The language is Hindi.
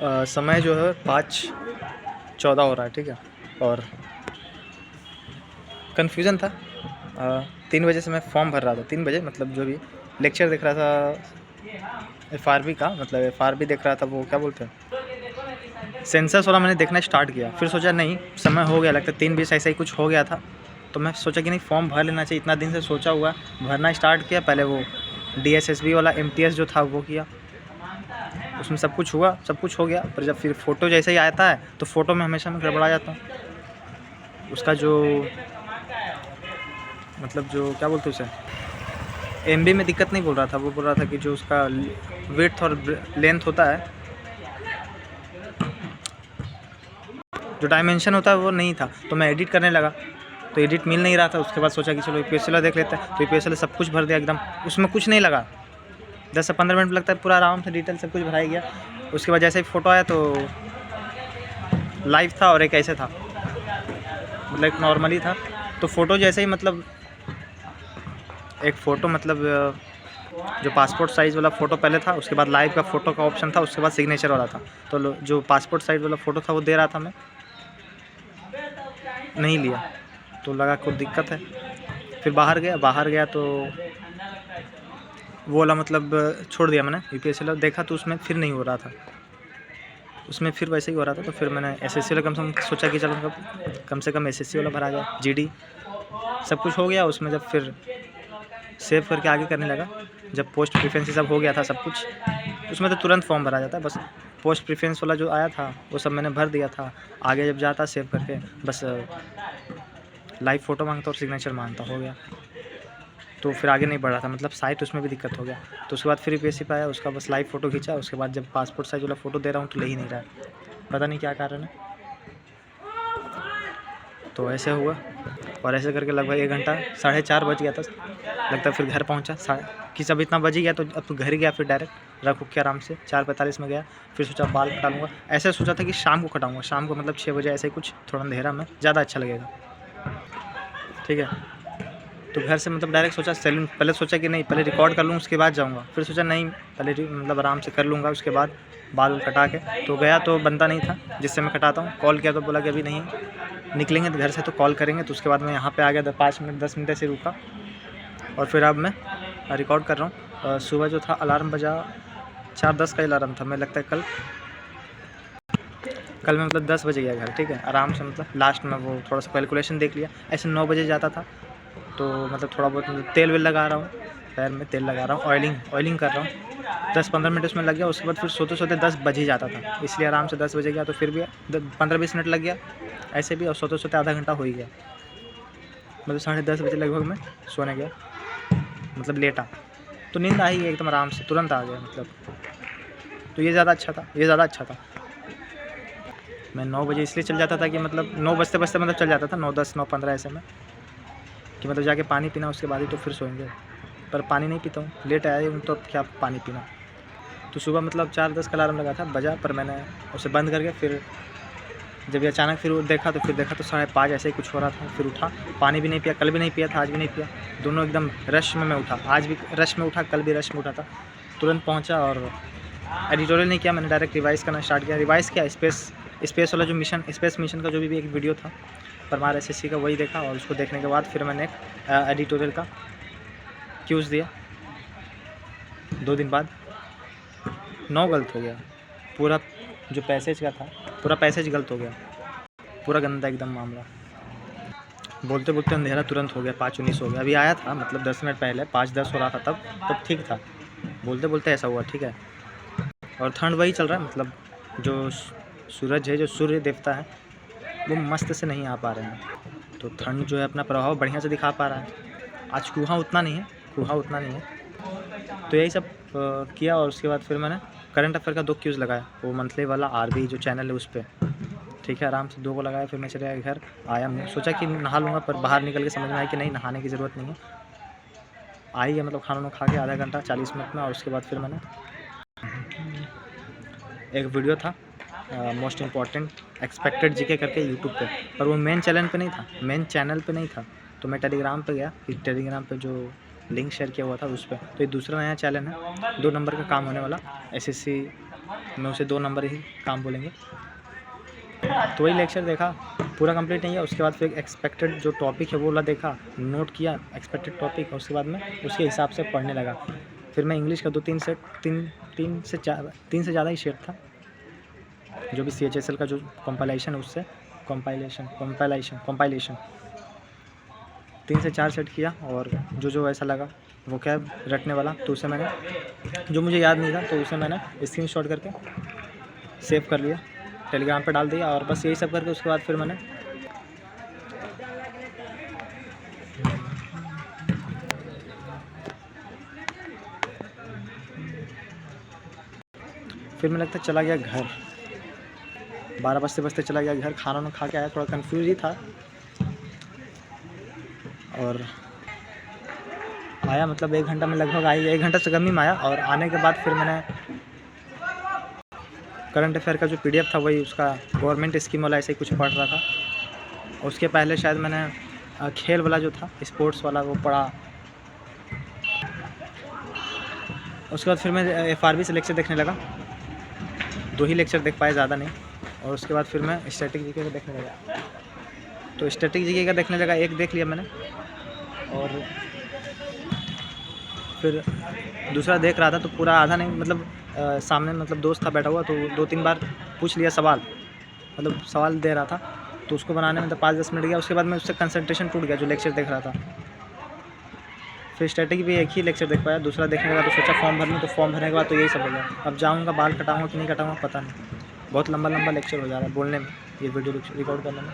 समय जो है 5:14 हो रहा है, ठीक है। और कन्फ्यूज़न था। 3 बजे से मैं फॉर्म भर रहा था, 3 बजे मतलब जो भी लेक्चर देख रहा था FRB का, मतलब FRB देख रहा था, वो क्या बोलते हैं सेंसस वाला, मैंने देखना स्टार्ट किया। फिर सोचा नहीं समय हो गया, लगता है 3:20 ऐसा ही कुछ हो गया था। तो मैं सोचा कि नहीं फॉर्म भर लेना चाहिए, इतना दिन से सोचा हुआ। भरना स्टार्ट किया, पहले वो DSSB वाला MTS जो था वो किया, उसमें सब कुछ हुआ, सब कुछ हो गया। पर जब फिर फ़ोटो जैसे ही आता है तो फ़ोटो में हमेशा मैं गड़बड़ा जाता हूँ। उसका जो मतलब जो क्या बोलते हैं उसे, MB में दिक्कत नहीं बोल रहा था, वो बोल रहा था कि जो उसका विड्थ और लेंथ होता है, जो डायमेंशन होता है वो नहीं था। तो मैं एडिट करने लगा तो एडिट मिल नहीं रहा था। उसके बाद सोचा कि चलो EPS वाला देख लेते हैं, तो EPS वाला सब कुछ भर दिया एकदम, उसमें कुछ नहीं लगा। 10 से 15 मिनट लगता है, पूरा आराम से डिटेल सब कुछ भराया गया। उसके बाद जैसे ही फ़ोटो आया तो लाइव था और एक ऐसे था, मतलब एक नॉर्मली था। तो फ़ोटो जैसे ही मतलब एक फ़ोटो मतलब जो पासपोर्ट साइज़ वाला फ़ोटो पहले था, उसके बाद लाइव का फ़ोटो का ऑप्शन था, उसके बाद सिग्नेचर वाला था। तो जो पासपोर्ट साइज़ वाला फ़ोटो था वो दे रहा था, मैं नहीं लिया तो लगा कुछ दिक्कत है। फिर बाहर गया तो वो वाला मतलब छोड़ दिया मैंने। UPS वाला देखा तो उसमें फिर नहीं हो रहा था, उसमें फिर वैसे ही हो रहा था। तो फिर मैंने SSC वाला कम से कम सोचा कि चलो कम से कम SSC वाला भरा जाए। GD सब कुछ हो गया उसमें। जब फिर सेव करके आगे करने लगा, जब पोस्ट प्रेफरेंस सब हो गया था सब कुछ, उसमें तो तुरंत फॉर्म भरा जाता है। बस पोस्ट प्रेफरेंस वाला जो आया था वो सब मैंने भर दिया था। आगे जब जाता सेव करके बस लाइव फ़ोटो मांगता और सिग्नेचर मांगता, हो गया। तो फिर आगे नहीं बढ़ रहा था, मतलब साइट उसमें भी दिक्कत हो गया। तो उसके बाद फिर UPSC पे आया, उसका बस लाइव फ़ोटो खींचा। उसके बाद जब पासपोर्ट साइज़ वाला फ़ोटो दे रहा हूँ तो ले ही नहीं रहा है, पता नहीं क्या कारण है। तो ऐसे हुआ और ऐसे करके लगभग 1 घंटा 4:30 बज गया था, लगता है। फिर घर पहुँचा कि जब इतना बज ही गया तो अब तो घर ही गया। फिर डायरेक्ट रख के आराम से 4:45 में गया। फिर सोचा बाल कटा लूँगा, ऐसे सोचा था कि शाम को कटाऊँगा, शाम को मतलब 6 बजे ऐसे ही कुछ, थोड़ा अंधेरा में ज़्यादा अच्छा लगेगा, ठीक है। तो घर से मतलब डायरेक्ट सोचा सैलून, पहले सोचा कि नहीं पहले रिकॉर्ड कर लूँ उसके बाद जाऊँगा। फिर सोचा नहीं पहले मतलब आराम से कर लूँगा, उसके बाद बाल कटा के। तो गया तो बंदा नहीं था जिससे मैं कटाता हूँ। कॉल किया तो बोला कि अभी नहीं निकलेंगे घर से तो कॉल करेंगे। तो उसके बाद मैं यहाँ पे आ गया, 5 मिनट 10 मिनट ऐसे रुका और फिर अब मैं रिकॉर्ड कर रहा हूँ। सुबह जो था अलार्म बजा 4:10 का अलार्म था। मैं लगता है कल मैं मतलब 10 बजे गया घर, ठीक है, आराम से। मतलब लास्ट में वो थोड़ा सा कैलकुलेशन देख लिया, ऐसे 9 बजे जाता था। तो मतलब थोड़ा बहुत मतलब तेल वेल लगा रहा हूँ, पैर में तेल लगा रहा हूँ, ऑयलिंग कर रहा हूँ। 10-15 मिनट उसमें लग गया। उसके बाद फिर सोते सोते 10 बज ही जाता था, इसलिए आराम से 10 बजे गया। तो फिर भी 15-20 मिनट लग गया ऐसे भी, और सोते सोते आधा घंटा हो ही गया। मतलब 10:30 बजे लगभग मैं सोने गया, मतलब लेटा। तो नींद आई एकदम आराम से, तुरंत आ गया मतलब। तो ये ज़्यादा अच्छा था। मैं 9 बजे इसलिए चल जाता था कि मतलब 9 बजते बजते मतलब चल जाता था, 9:10 9:15 ऐसे में, कि मतलब जाके पानी पीना, उसके बाद ही तो फिर सोएंगे। पर पानी नहीं पीता हूँ, लेट आया हूँ तो अब क्या पानी पीना। तो सुबह मतलब 4:10 का अलार्म लगा था, बजा, पर मैंने उसे बंद करके फिर जब ये अचानक फिर देखा तो 5:30 ऐसे ही कुछ हो रहा था। फिर उठा, पानी भी नहीं पिया, कल भी नहीं पिया था, आज भी नहीं पिया। दोनों एकदम रश में मैं उठा, आज भी रश में उठा, कल भी रश में उठा था। तुरंत पहुँचा और एडिटोरियल नहीं किया, मैंने डायरेक्ट रिवाइज़ करना स्टार्ट किया। रिवाइज़ किया, स्पेस वाला जो मिशन, स्पेस मिशन का जो भी एक वीडियो था परमार SSC का, वही देखा। और उसको देखने के बाद फिर मैंने एक एडिटोरियल का क्यूज़ दिया 2 दिन बाद। 9 गलत हो गया, पूरा जो पैसेज का था पूरा पैसेज गलत हो गया, पूरा गंदा एकदम मामला। बोलते बोलते अंधेरा तुरंत हो गया, 5:19 हो गया। अभी आया था मतलब 10 मिनट पहले, 5:10 हो रहा था तब ठीक था। बोलते बोलते ऐसा हुआ, ठीक है। और ठंड वही चल रहा है, मतलब जो सूरज है, जो सूर्य देवता है, वो मस्त से नहीं आ पा रहे हैं। तो ठंड जो है अपना प्रभाव बढ़िया से दिखा पा रहा है। आज कुहा उतना नहीं है। तो यही सब किया। और उसके बाद फिर मैंने करंट अफेयर का 2 क्यूज़ लगाया, वो मंथली वाला RB जो चैनल है उस पर, ठीक है। आराम से 2 को लगाया, फिर मैं चले गया घर। आया, मैं सोचा कि नहा लूँगा, पर बाहर निकल के समझ में आया कि नहीं, नहाने की ज़रूरत नहीं है। आई है मतलब खाना खा के आधा घंटा 40 मिनट में। और उसके बाद फिर मैंने एक वीडियो था मोस्ट इम्पॉर्टेंट एक्सपेक्टेड GK करके यूट्यूब पे, पर वो मेन चैनल पे नहीं था। तो मैं टेलीग्राम पे गया, फिर टेलीग्राम पे जो लिंक शेयर किया हुआ था उस पर। तो ये दूसरा नया चैनल है, 2 नंबर का काम होने वाला, SSC मैं उसे 2 नंबर ही काम बोलेंगे। तो वही लेक्चर देखा, पूरा कंप्लीट नहीं है। उसके बाद फिर एक्सपेक्टेड जो टॉपिक है वो वाला देखा, नोट किया एक्सपेक्टेड टॉपिक, और उसके बाद मैं उसके हिसाब से पढ़ने लगा। फिर मैं इंग्लिश का 3 से ज़्यादा ही सेट था, जो भी CHSL का जो कंपाइलेशन है उससे कंपाइलेशन 3 से 4 सेट किया। और जो ऐसा लगा वो क्या रटने वाला, तो उसे मैंने, जो मुझे याद नहीं था तो उसे मैंने स्क्रीनशॉट करके सेव कर लिया, टेलीग्राम पे डाल दिया। और बस यही सब करके उसके बाद फिर मैंने लगता है चला गया घर, 12 बजते चला गया घर। खाना खा के आया, थोड़ा कंफ्यूज ही था, और आया मतलब 1 घंटा में लगभग आई, 1 घंटा से कम ही में आया। और आने के बाद फिर मैंने करंट अफेयर का जो PDF था वही उसका गवर्नमेंट स्कीम वाला ऐसे ही कुछ पढ़ रहा था। उसके पहले शायद मैंने खेल वाला जो था, स्पोर्ट्स वाला, वो पढ़ा। उसके बाद फिर मैं FRB से लेक्चर देखने लगा, 2 ही लेक्चर देख पाए, ज़्यादा नहीं। और उसके बाद फिर मैं स्टैटिक जीके का देखने लगा। तो स्टैटिक जीके का देखने लगा, 1 देख लिया मैंने, और फिर दूसरा देख रहा था तो पूरा आधा नहीं, मतलब सामने मतलब दोस्त था बैठा हुआ, तो 2-3 बार पूछ लिया सवाल, मतलब सवाल दे रहा था, तो उसको बनाने में तो 5-10 मिनट गया। उसके बाद में उससे कंसंट्रेशन टूट गया जो लेक्चर देख रहा था। फिर स्टैटिक भी 1 ही लेक्चर देख पाया, दूसरा देखने के बाद तो सोचा फॉर्म भर लूँ, तो फॉर्म भरने के बाद तो यही सब हो गया। अब जाऊँगा, बाल कटाऊँगा कि नहीं कटाऊँगा पता नहीं, बहुत लंबा लेक्चर हो जा रहा है बोलने में, ये वीडियो रिकॉर्ड करने में।